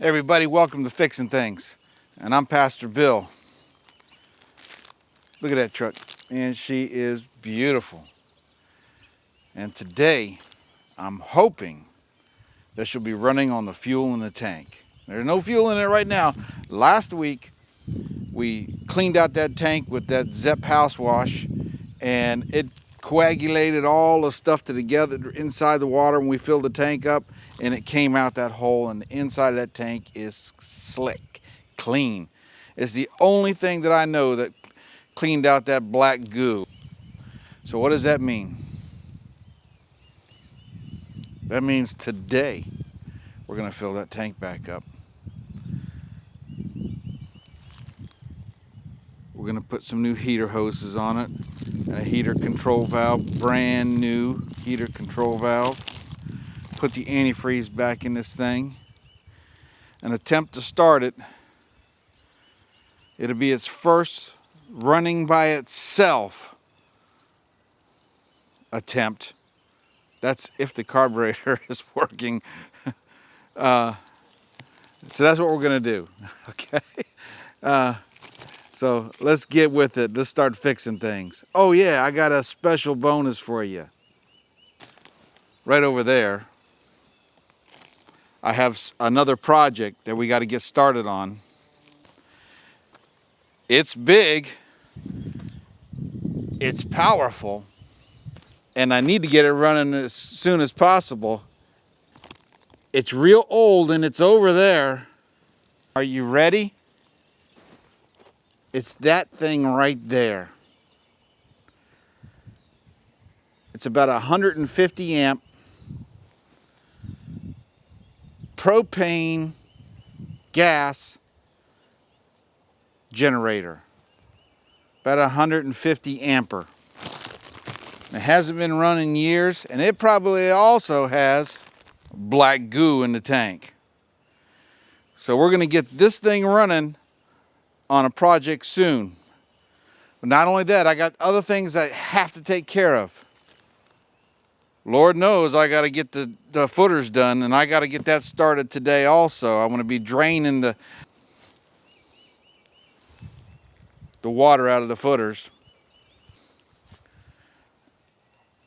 Everybody, welcome to Fixing Things, and I'm Pastor Bill. Look at that truck, and she is beautiful. And today, I'm hoping that she'll be running on the fuel in the tank. There's no fuel in it right now. Last week, we cleaned out that tank with that Zep house wash, and it coagulated all the stuff together inside the water when we filled the tank up, and it came out that hole, and the inside of that tank is slick, clean. It's the only thing that I know that cleaned out that black goo. So what does that mean? That means today we're going to fill that tank back up. We're going to put some new heater hoses on it and a heater control valve, brand new heater control valve. Put the antifreeze back in this thing and attempt to start it. It'll be its first running by itself attempt. That's if the carburetor is working. So that's what we're going to do. Okay. So let's get with it. Let's start fixing things. Oh yeah, I got a special bonus for you. Right over there, I have another project that we got to get started on. It's big, it's powerful, and I need to get it running as soon as possible. It's real old and it's over there. Are you ready? It's that thing right there. It's about 150 amp propane gas generator. About 150 ampere. It hasn't been run in years, and it probably also has black goo in the tank. So we're going to get this thing running on a project soon. But not only that, I got other things I have to take care of. Lord knows I got to get the footers done, and I got to get that started today also. I want to be draining the water out of the footers.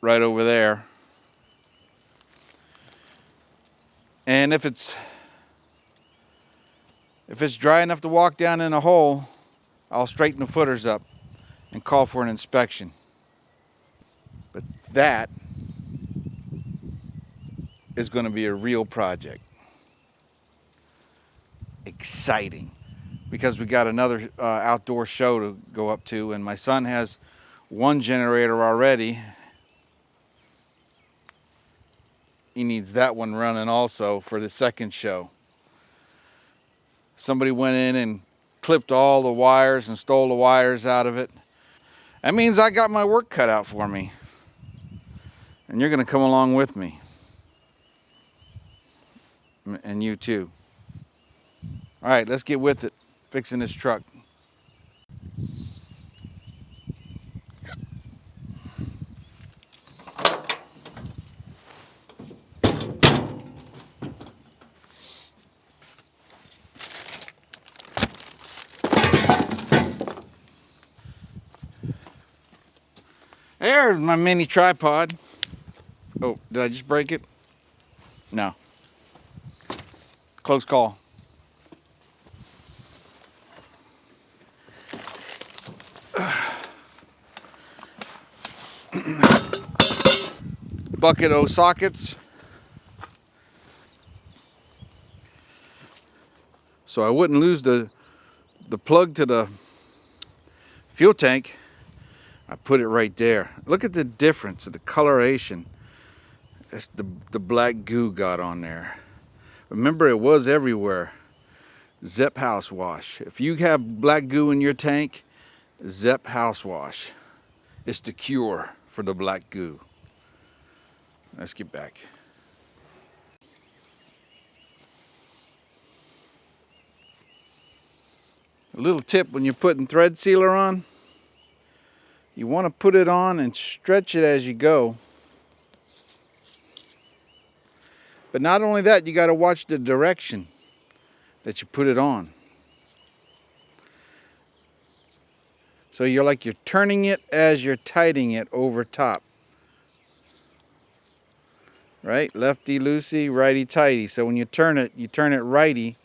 Right over there. And if it's dry enough to walk down in a hole, I'll straighten the footers up and call for an inspection. But that is going to be a real project. Exciting, because we got another outdoor show to go up to, and my son has one generator already. He needs that one running also for the second show. Somebody went in and clipped all the wires and stole the wires out of it. That means I got my work cut out for me. And you're going to come along with me. And you too. All right, let's get with it, fixing this truck. There's my mini tripod. Oh, did I just break it? No. Close call. Bucket o' sockets. So I wouldn't lose the plug to the fuel tank. I put it right there. Look at the difference of the coloration. That's the black goo got on there. Remember, it was everywhere. Zep house wash. If you have black goo in your tank, Zep house wash. It's the cure for the black goo. Let's get back. A little tip when you're putting thread sealer on, you want to put it on and stretch it as you go. But not only that, you got to watch the direction. that you put it on. So you're turning it as you're tightening it over top. Right? Lefty loosey, righty tighty. So when you turn it righty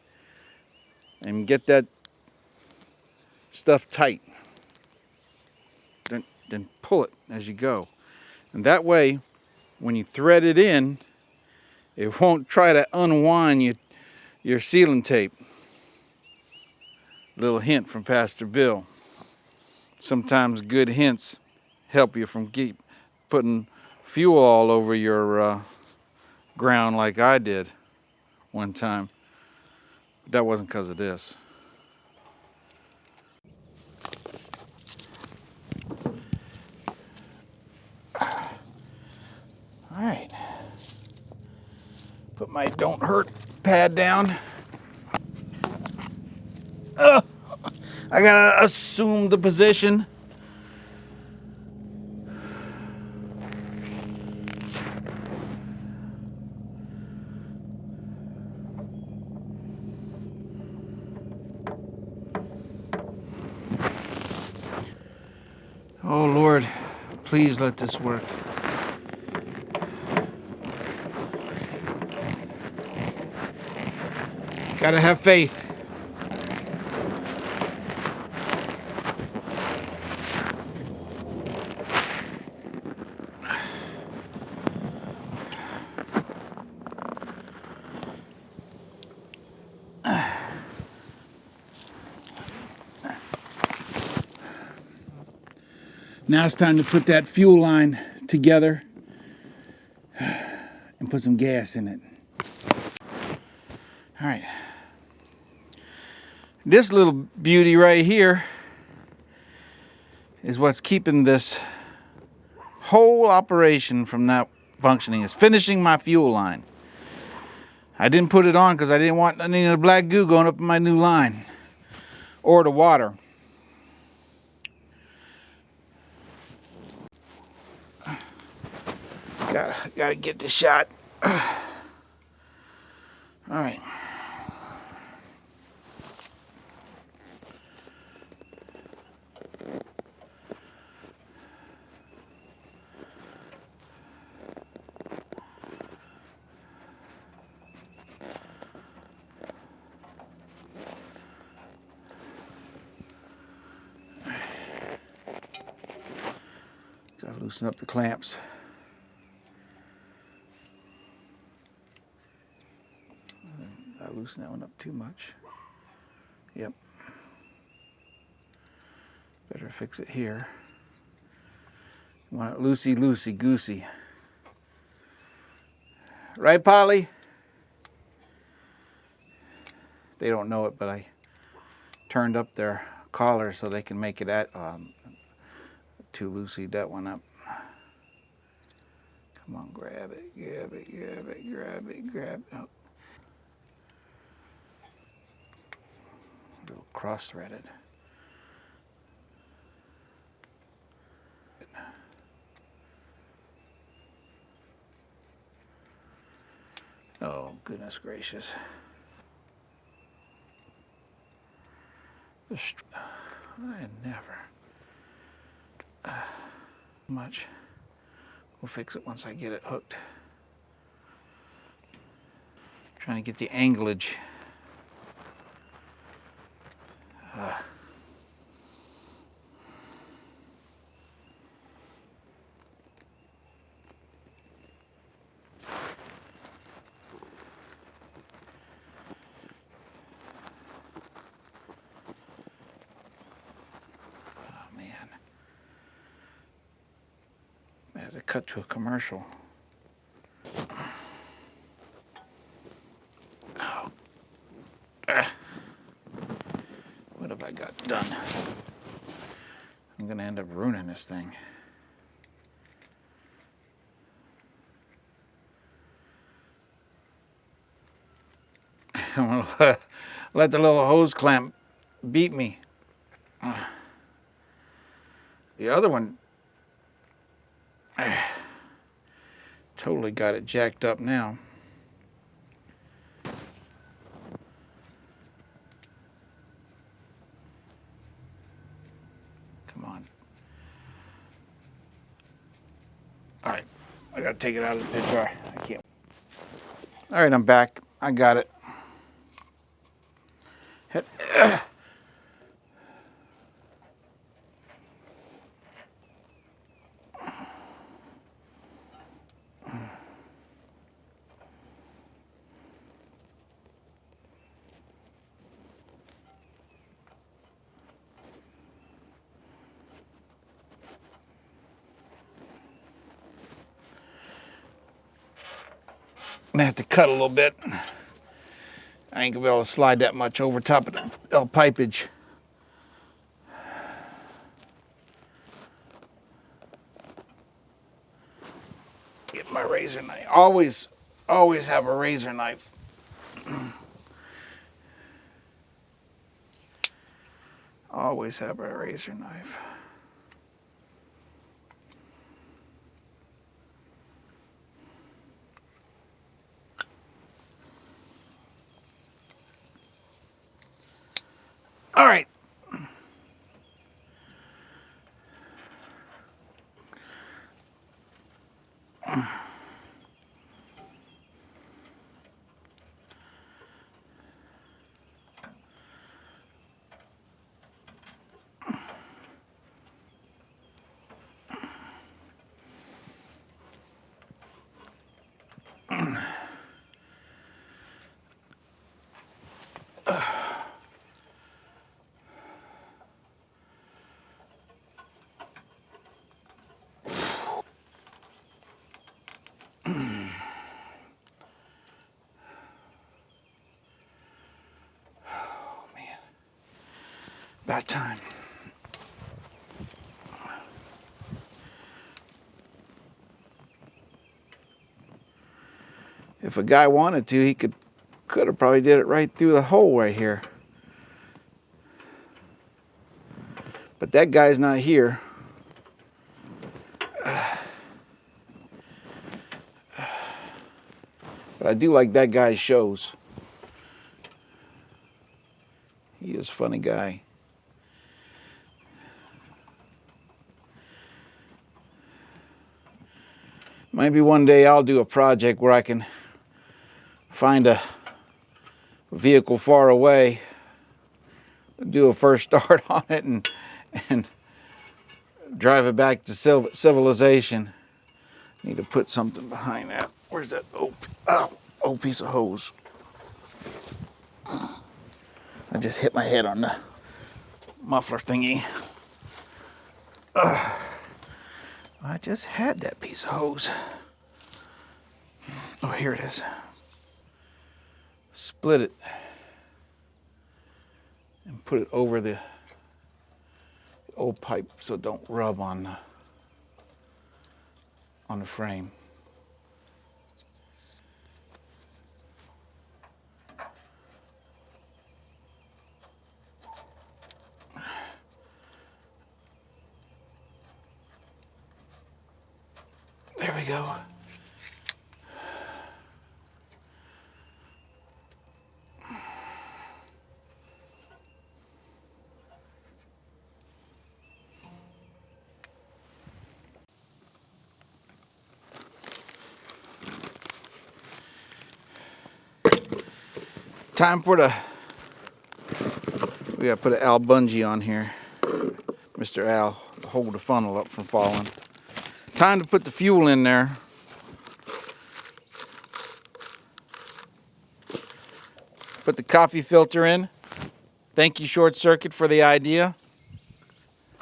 and get that stuff tight. Then pull it as you go. And that way, when you thread it in, it won't try to unwind your sealing tape. Little hint from Pastor Bill. Sometimes good hints help you from keep putting fuel all over your ground like I did one time. That wasn't because of this. All right. Put my don't hurt pad down. I gotta assume the position. Oh Lord, please let this work. Gotta have faith. Now it's time to put that fuel line together and put some gas in it. All right. This little beauty right here is what's keeping this whole operation from not functioning. It's finishing my fuel line. I didn't put it on because I didn't want any of the black goo going up in my new line or the water. Gotta get the shot. All right. Gotta loosen up the clamps. I loosen that one up too much. Yep. Better fix it here. You want it loosey, loosey, goosey. Right, Polly? They don't know it, but I turned up their collar so they can make it at too loosey that one up. Come on, grab it, grab it, grab it, grab it, grab it. Oh. A little cross-threaded. Oh, goodness gracious. I never. Much. We'll fix it once I get it hooked. Trying to get the anglage. I have to cut to a commercial. Oh. What have I got done? I'm gonna end up ruining this thing. I'm gonna let the little hose clamp beat me. The other one totally got it jacked up now. All right, I gotta take it out of the picture. I can't. All right, I'm back. I got it. I'm gonna have to cut a little bit. I ain't gonna be able to slide that much over top of the L pipage. Get my razor knife. Always have a razor knife. Always have a razor knife. All right. About time. If a guy wanted to, he could have probably did it right through the hole right here. But that guy's not here. But I do like that guy's shows. He is a funny guy. Maybe one day I'll do a project where I can find a vehicle far away, do a first start on it, and drive it back to civilization. Need to put something behind that. Where's that old piece of hose? I just hit my head on the muffler thingy. I just had that piece of hose. Oh, here it is. Split it and put it over the old pipe so it don't rub on the frame. There we go. Time for we gotta put an Al bungee on here. Mr. Al, to hold the funnel up from falling. Time to put the fuel in there. Put the coffee filter in. Thank you, Short Circuit, for the idea.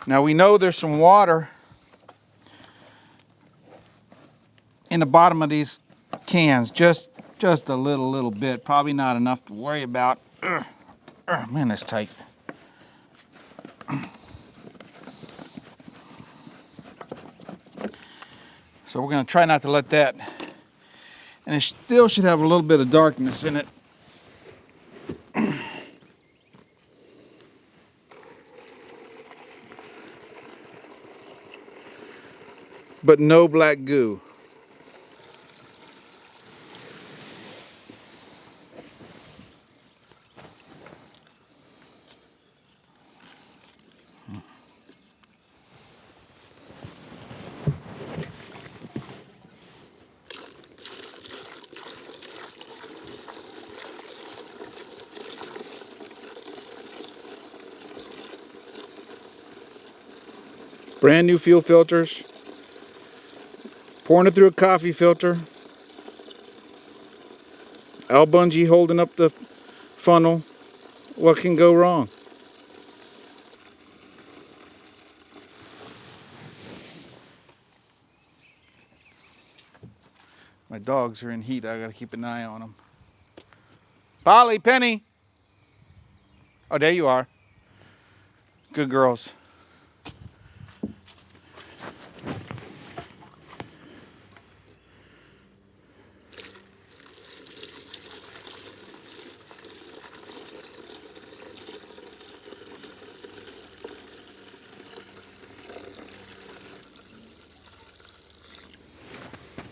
Now we know there's some water in the bottom of these cans, just a little bit, probably not enough to worry about. Man, that's tight. So we're going to try not to let that, and it still should have a little bit of darkness in it. But no black goo. Brand new fuel filters. Pouring it through a coffee filter. Bungee holding up the funnel. What can go wrong? My dogs are in heat. I gotta keep an eye on them. Polly, Penny. Oh, there you are. Good girls.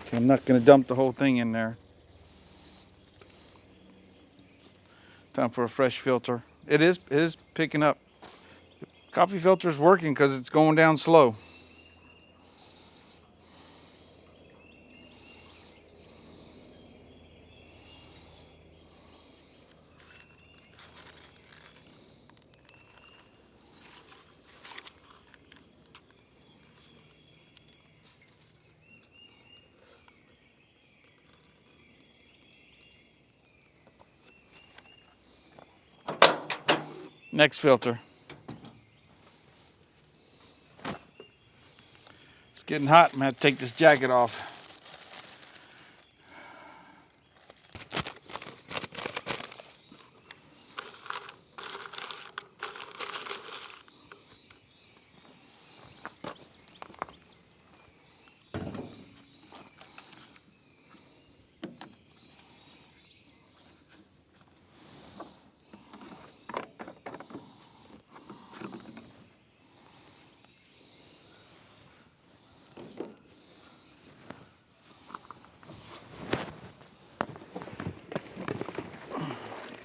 Okay, I'm not gonna dump the whole thing in there. Time for a fresh filter. It is picking up. Coffee filter is working because it's going down slow. Next filter. It's getting hot. I'm gonna have to take this jacket off.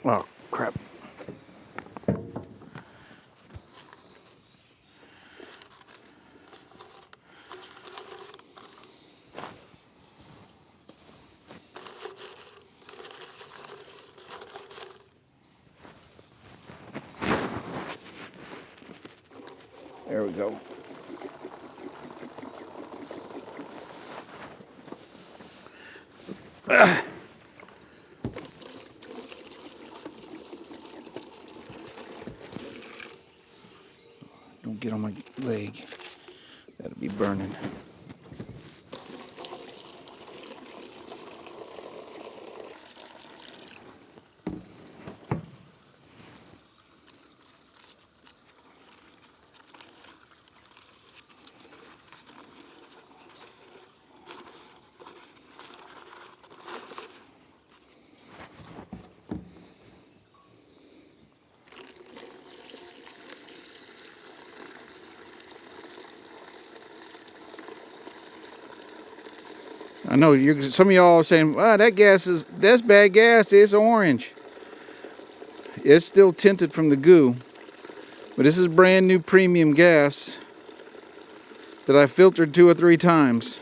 Oh, crap. There we go. Don't get on my leg. That'll be burning. I know some of y'all are saying, "Wow, that's bad gas. It's orange." It's still tinted from the goo, but this is brand new premium gas that I filtered 2 or 3 times.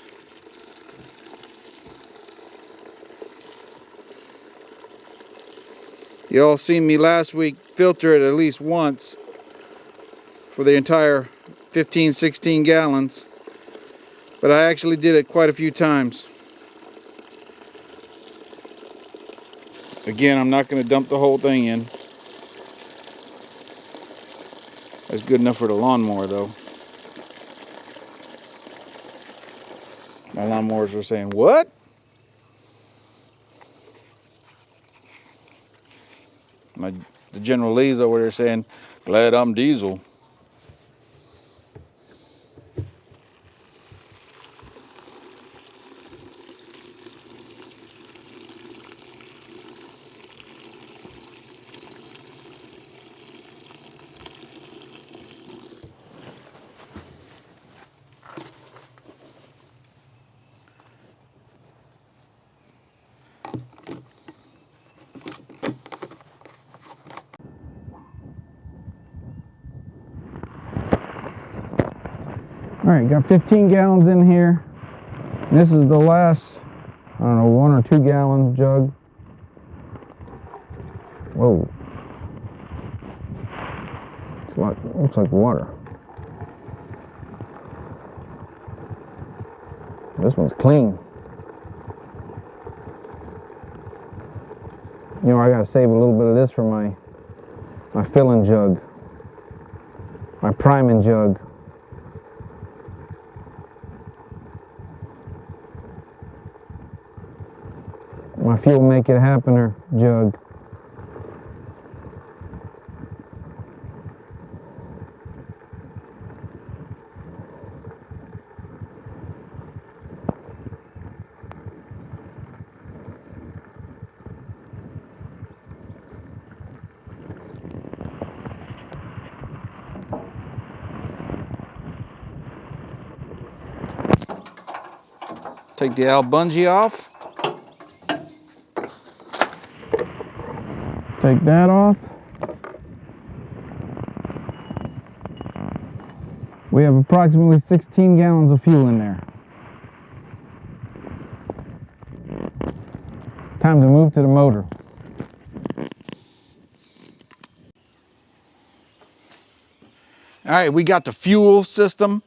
Y'all seen me last week filter it at least once for the entire 15, 16 gallons, but I actually did it quite a few times. Again, I'm not going to dump the whole thing in. That's good enough for the lawnmower, though. My lawnmowers were saying, "What?" The General Lee's over there saying, "Glad I'm diesel." All right, got 15 gallons in here. And this is the last, I don't know, 1 or 2 gallon jug. Whoa. It's a lot, looks like water. This one's clean. You know, I gotta save a little bit of this for my filling jug, my priming jug. My fuel make it happener jug. Take the Al bungee off. Take that off. We have approximately 16 gallons of fuel in there. Time to move to the motor. All right, we got the fuel system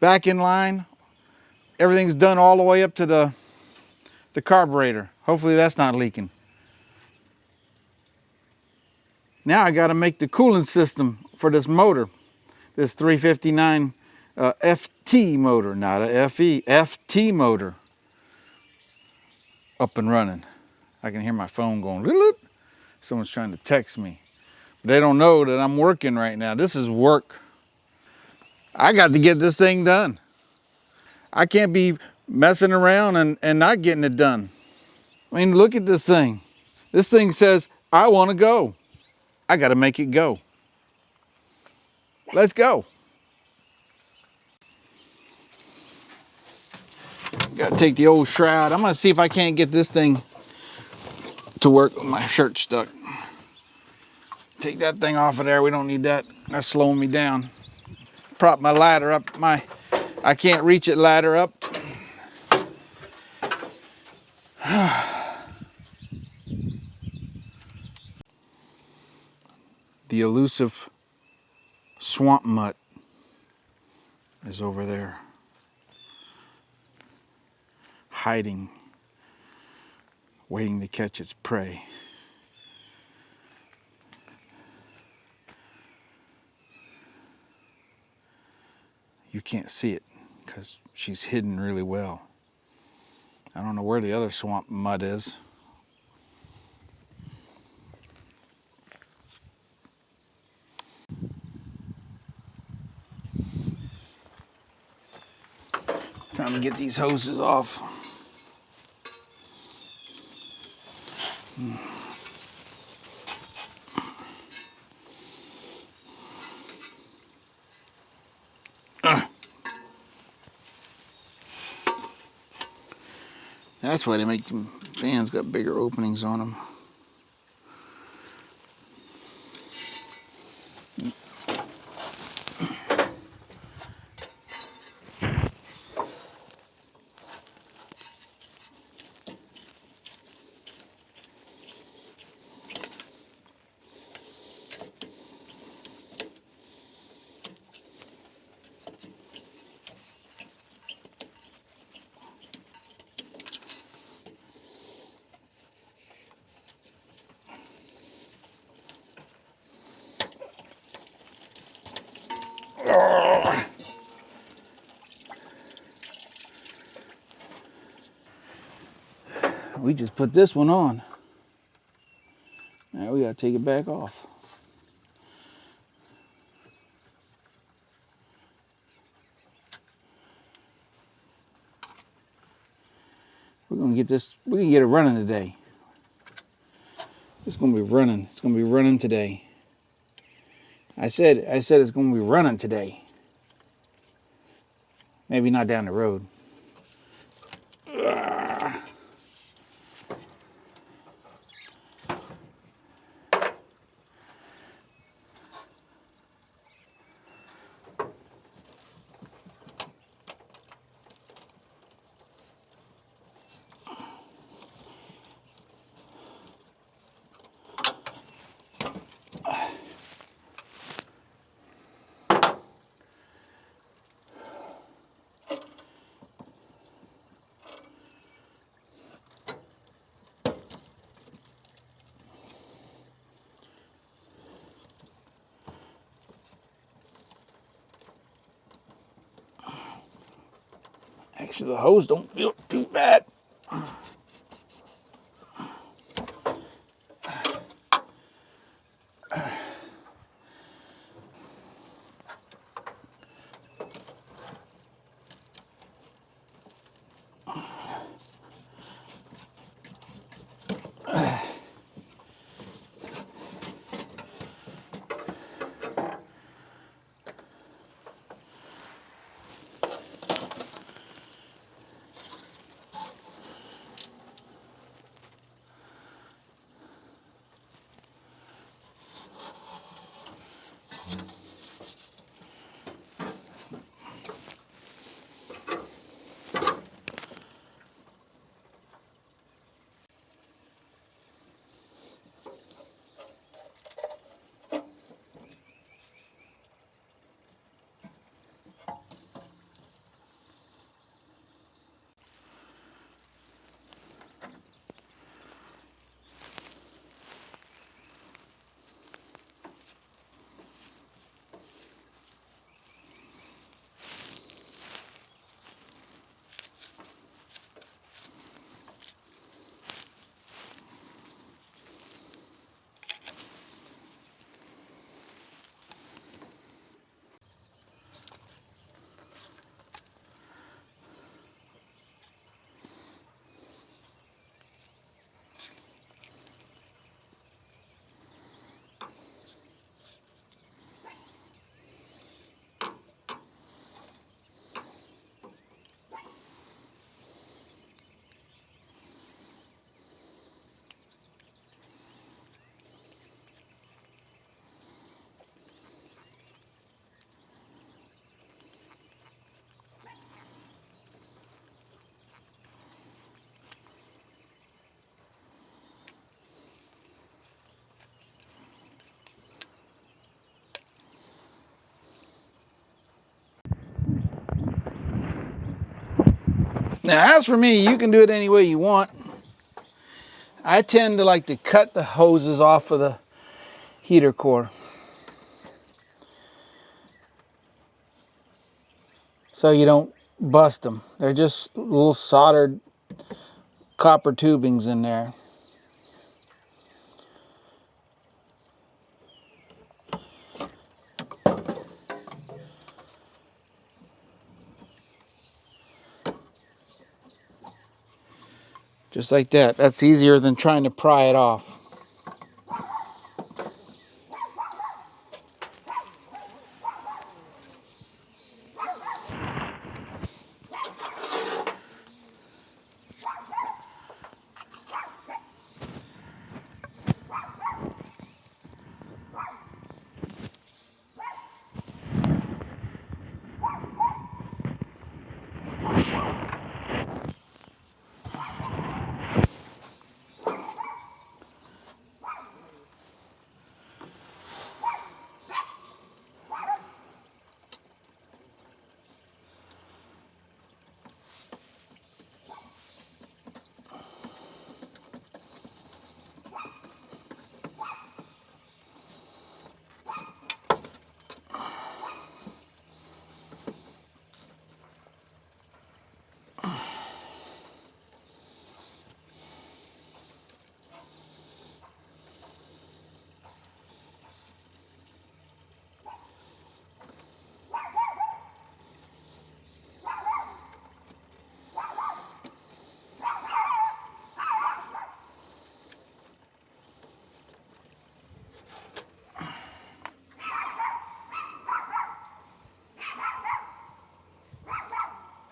back in line. Everything's done all the way up to the carburetor. Hopefully that's not leaking. Now I got to make the cooling system for this motor, this 359 FT motor, not a FE, FT motor, up and running. I can hear my phone going, "Loot." Someone's trying to text me. They don't know that I'm working right now. This is work. I got to get this thing done. I can't be messing around and not getting it done. I mean, look at this thing. This thing says, I want to go. I got to make it go. Let's go. Got to take the old shroud. I'm going to see if I can't get this thing to work. My shirt's stuck. Take that thing off of there. We don't need that. That's slowing me down. Prop my ladder up. I can't reach it ladder up. The elusive swamp mutt is over there, hiding, waiting to catch its prey. You can't see it because she's hidden really well. I don't know where the other swamp mutt is. Time to get these hoses off. That's why they make them fans got bigger openings on them. We just put this one on. Now we gotta take it back off. We're gonna get this, we can get it running today. It's gonna be running. It's gonna be running today. I said it's gonna be running today. Maybe not down the road. Actually, the hose don't feel too bad. Now, as for me, you can do it any way you want. I tend to like to cut the hoses off of the heater core, so you don't bust them. They're just little soldered copper tubings in there. Just like that. That's easier than trying to pry it off.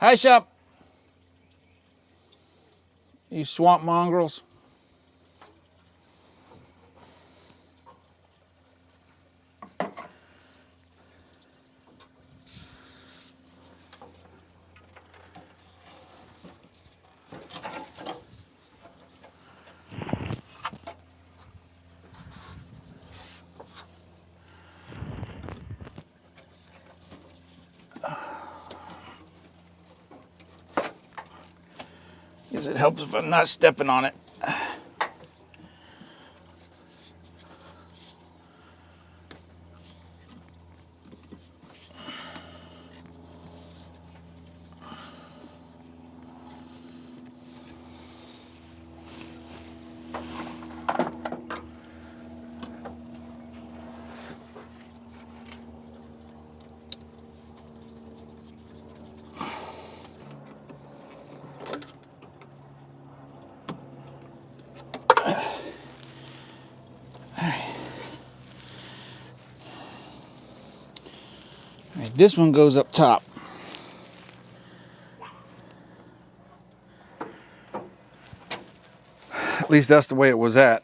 Hi, Shop. You swamp mongrels. Guess it helps if I'm not stepping on it. this one goes up top. At least that's the way it was at.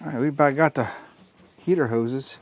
All right, we about got the heater hoses.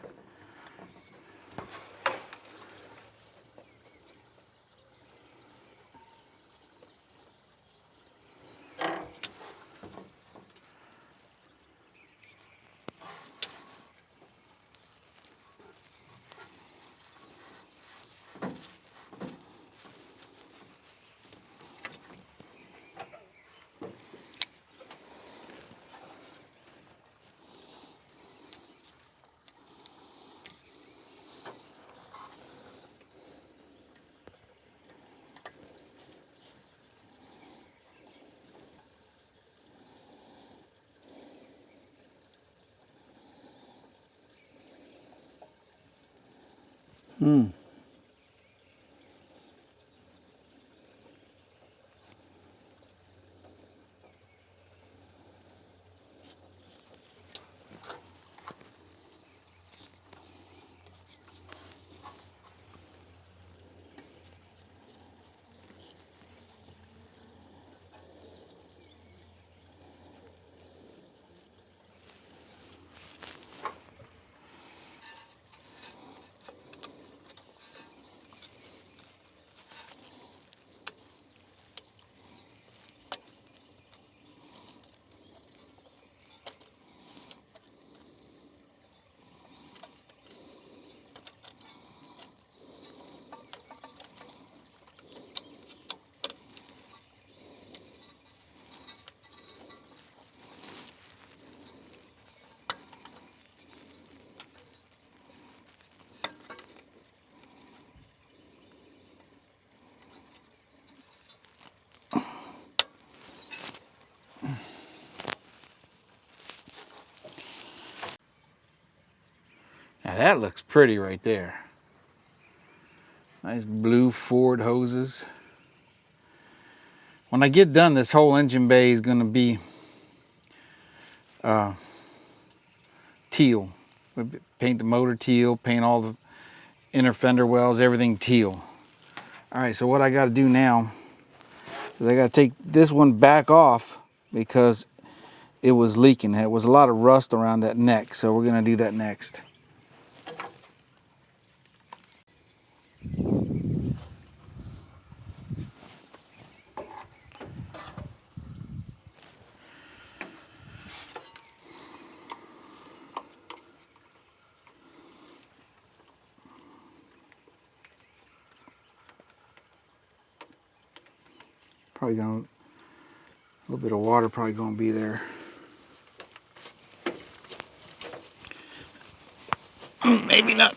Now that looks pretty right there. Nice blue Ford hoses. When I get done, this whole engine bay is going to be teal. We paint the motor teal, paint all the inner fender wells, everything teal. All right, so what I got to do now is I got to take this one back off because it was leaking. It was a lot of rust around that neck, so we're going to do that next. Probably going to, a little bit of water probably going to be there. Maybe not.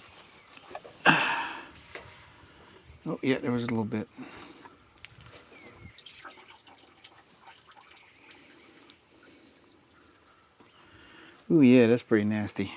Oh, yeah, there was a little bit. Ooh, yeah, that's pretty nasty.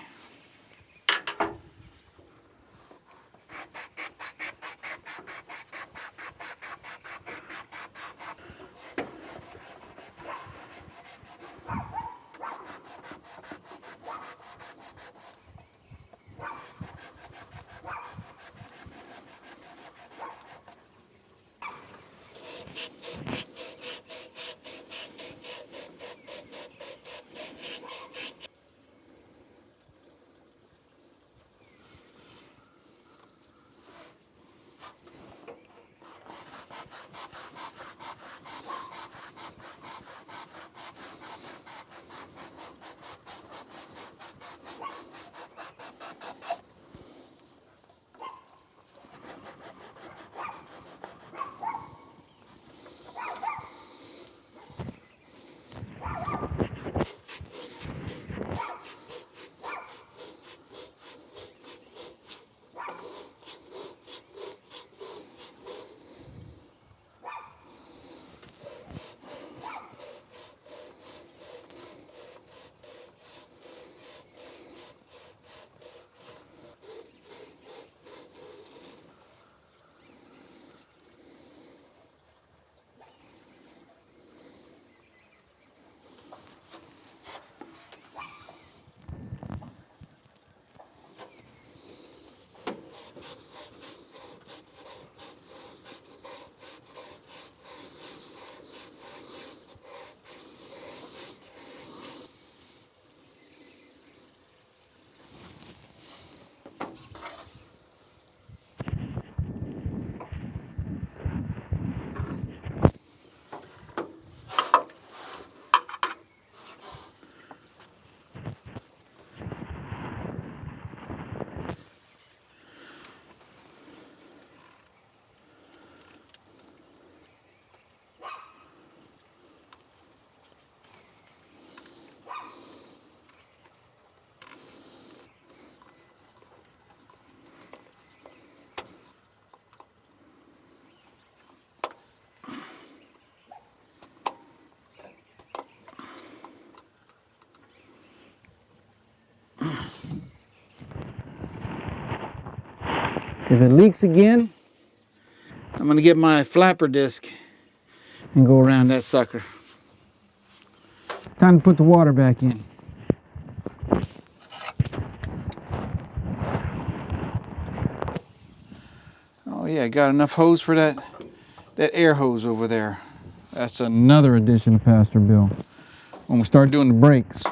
If it leaks again, I'm gonna get my flapper disc and go around that sucker. Time to put the water back in. Oh yeah, got enough hose for that air hose over there. That's another addition to Pastor Bill. When we start doing the brakes.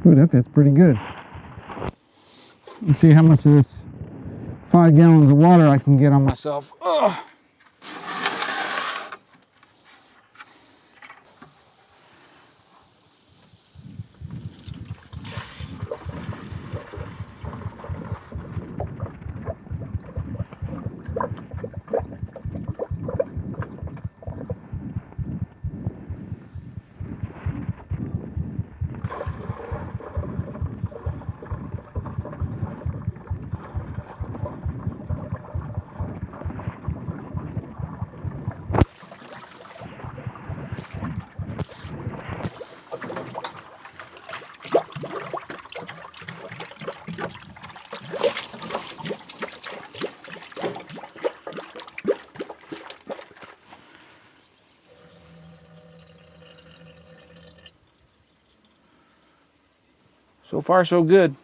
Ooh, that fits pretty good. Let's see how much of this 5 gallons of water I can get on myself. Ugh. So far, so good.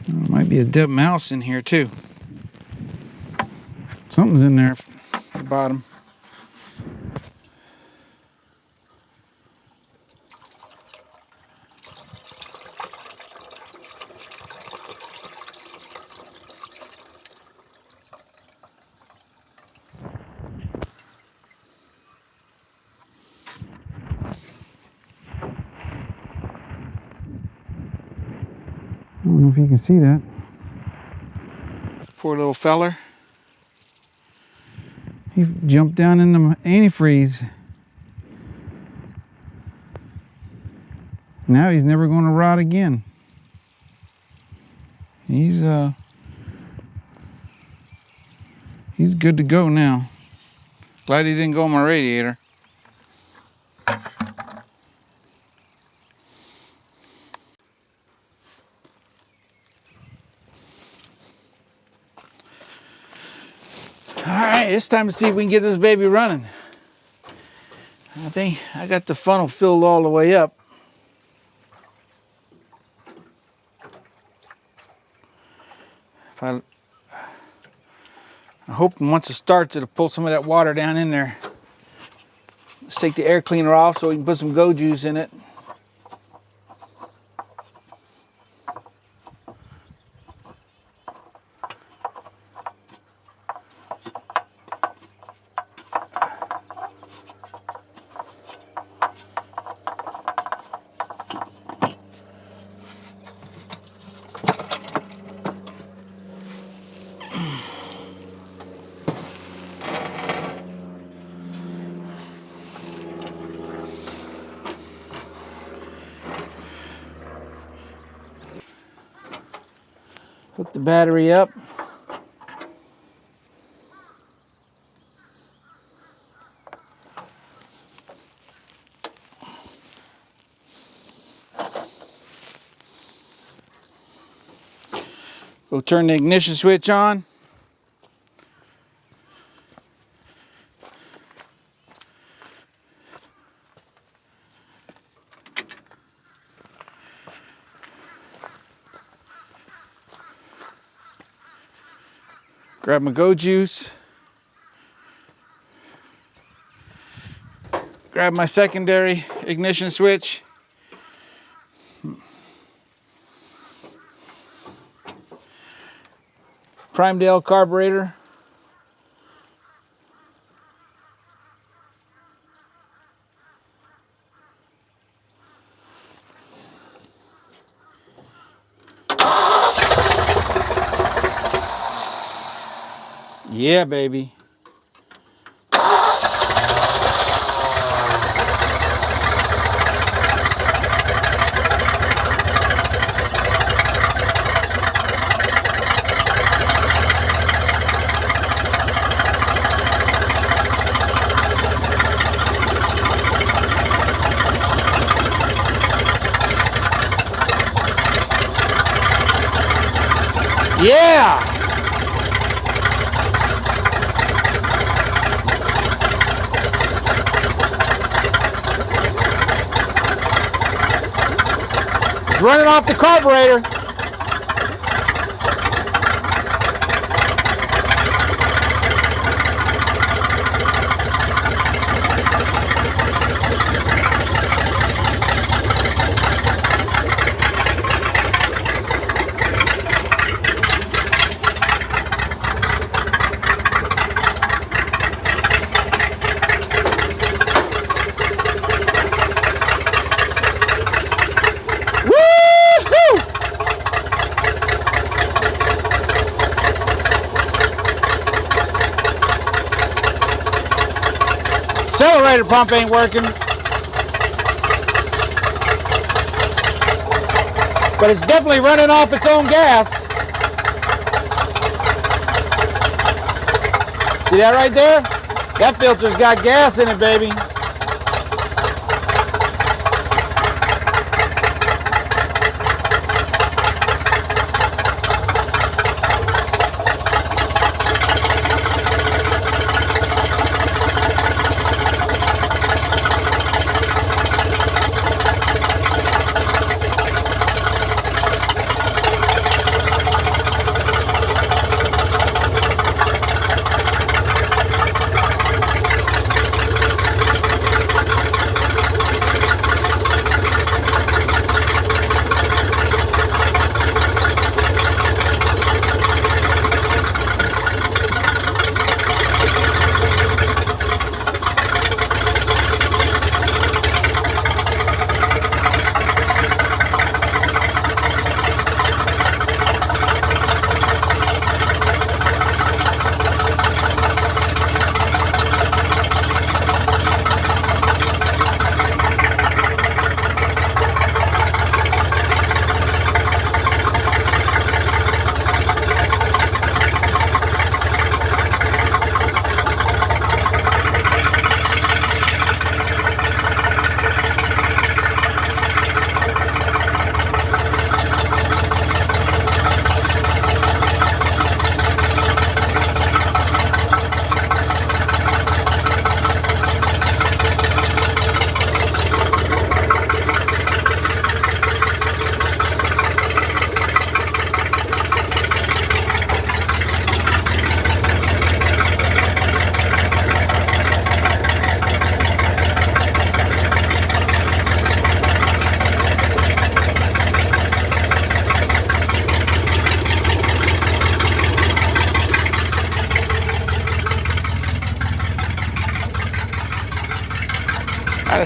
There might be a dead mouse in here too. Something's in there at the bottom. I don't know if you can see that. Poor little feller. He jumped down in the antifreeze. Now he's never going to rot again. He's good to go now. Glad he didn't go on my radiator. All right, it's time to see if we can get this baby running. I think I got the funnel filled all the way up. I'm hoping once it starts, it'll pull some of that water down in there. Let's take the air cleaner off so we can put some go juice in it. Hook the battery up. Go turn the ignition switch on. Grab my go juice. Grab my secondary ignition switch. Prime Dale carburetor. Yeah, baby. Yeah! It's running off the carburetor. Accelerator pump ain't working, but it's definitely running off its own gas. See that right there? That filter's got gas in it, baby.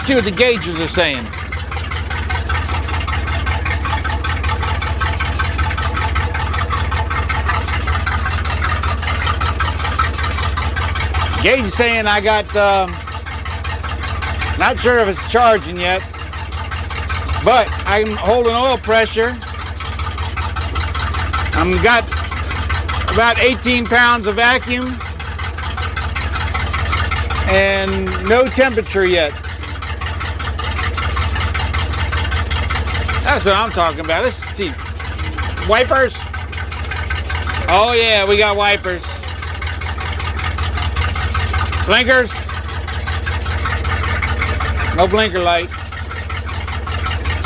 see what the gauges are saying. Gauge is saying I got, not sure if it's charging yet, but I'm holding oil pressure. I've got about 18 pounds of vacuum and no temperature yet. That's what I'm talking about. Let's see. Wipers. Oh yeah, we got wipers. Blinkers. No blinker light.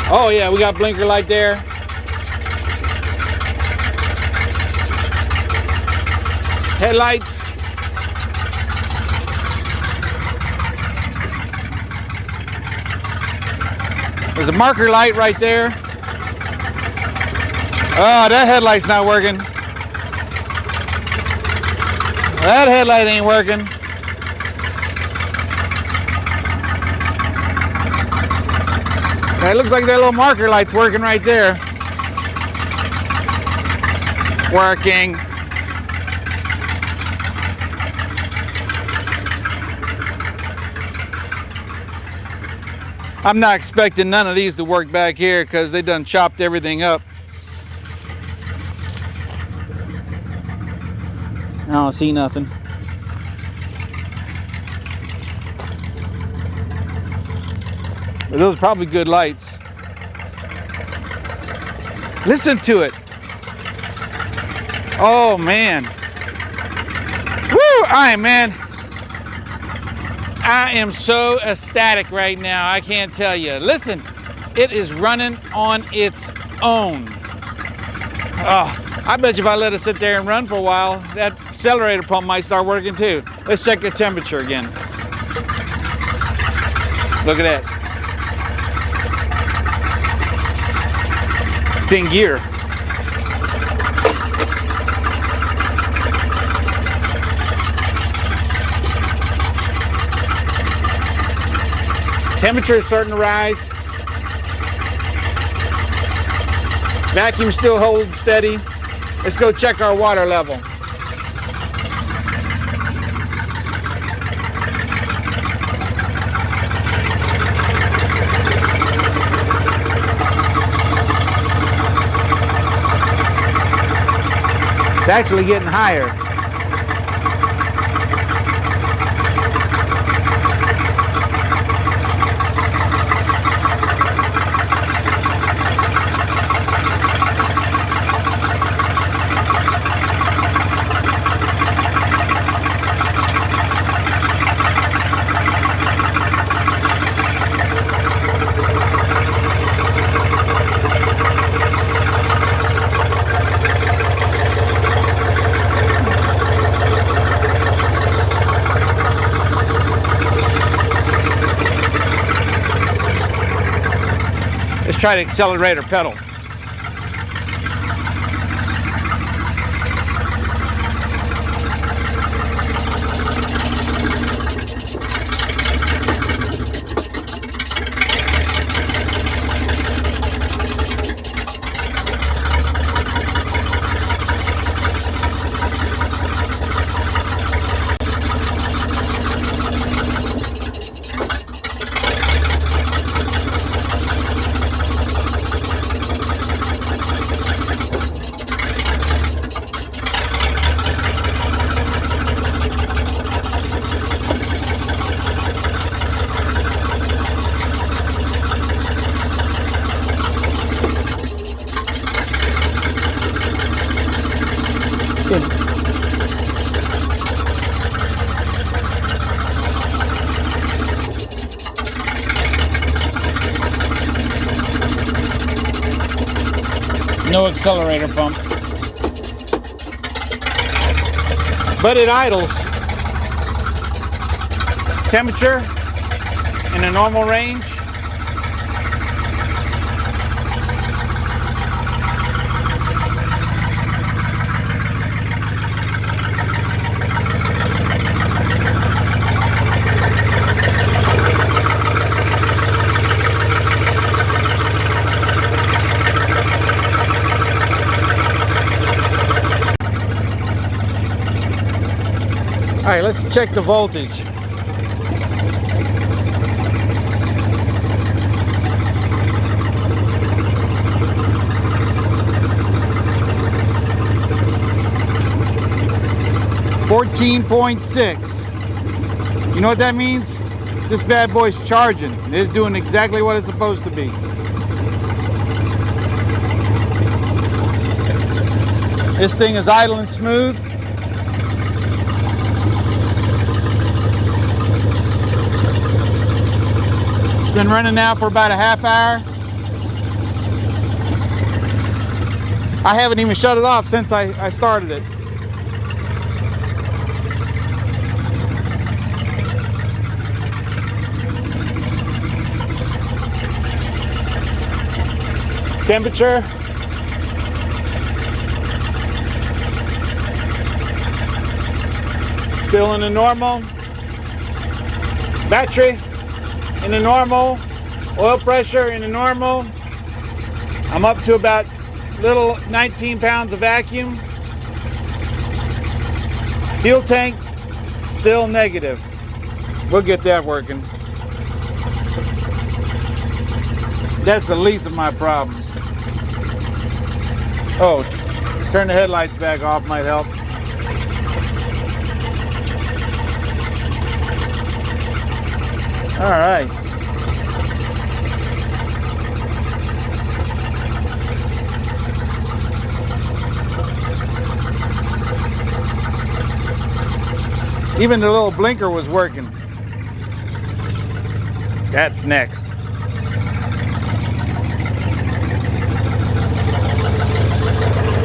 Oh yeah, we got blinker light there. Headlights. There's a marker light right there. Oh, that headlight's not working. That headlight ain't working. It looks like that little marker light's working right there. Working. I'm not expecting none of these to work back here because they done chopped everything up. I don't see nothing. But those are probably good lights. Listen to it. Oh man. Woo! Alright, man. I am so ecstatic right now, I can't tell you. Listen, it is running on its own. Oh, I bet you if I let it sit there and run for a while, that accelerator pump might start working too. Let's check the temperature again. Look at that. It's in gear. Temperature is starting to rise. Vacuum still holding steady. Let's go check our water level. It's actually getting higher. Let's try the accelerator pedal. No accelerator pump. But it idles. Temperature in a normal range. right, let's check the voltage. .6. You know what that means? This bad boy's charging. It's doing exactly what it's supposed to be. This thing is idling smooth. It's been running now for about a half hour. I haven't even shut it off since I started it. Temperature. Still in the normal. Battery in the normal. Oil pressure in the normal. I'm up to about little 19 pounds of vacuum. Fuel tank still negative. We'll get that working. That's the least of my problems. Oh, turn the headlights back off might help. All right. Even the little blinker was working. That's next.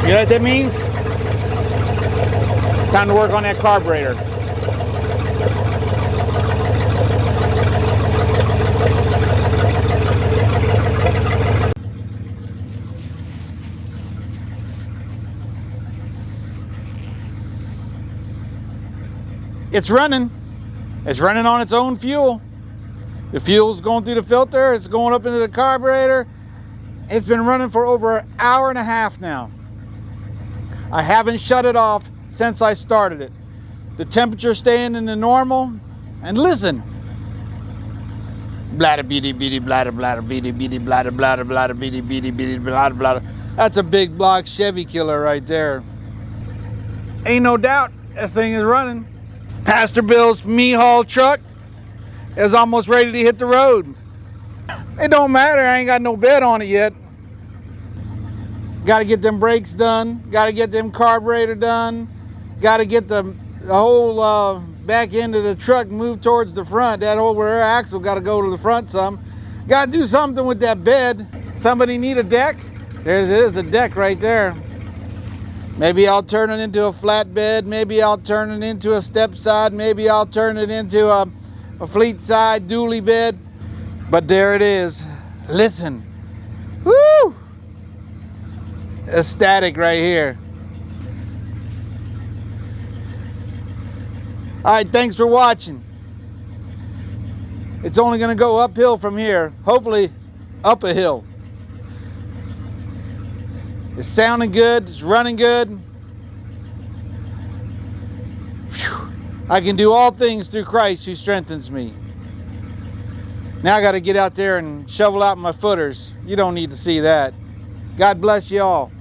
You know what that means? Time to work on that carburetor. It's running. It's running on its own fuel. The fuel's going through the filter. It's going up into the carburetor. It's been running for over an hour and a half now. I haven't shut it off since I started it. The temperature staying in the normal. And listen. Bladder beady beady bladder bladder beady beady bladder bladder bladder beady beady beady bladder bladder. That's a big block Chevy killer right there. Ain't no doubt this thing is running. Pastor Bill's me-haul truck is almost ready to hit the road. It don't matter, I ain't got no bed on it yet. Got to get them brakes done. Got to get them carburetor done. Got to get the whole back end of the truck moved towards the front. That whole rear axle got to go to the front some. Got to do something with that bed. Somebody need a deck? There's a deck right there. Maybe I'll turn it into a flatbed. Maybe I'll turn it into a step side. Maybe I'll turn it into a fleet side dually bed. But there it is. Listen. Woo! Ecstatic right here. All right, thanks for watching. It's only going to go uphill from here. Hopefully up a hill. It's sounding good. It's running good. Whew. I can do all things through Christ who strengthens me. Now I got to get out there and shovel out my footers. You don't need to see that. God bless you all.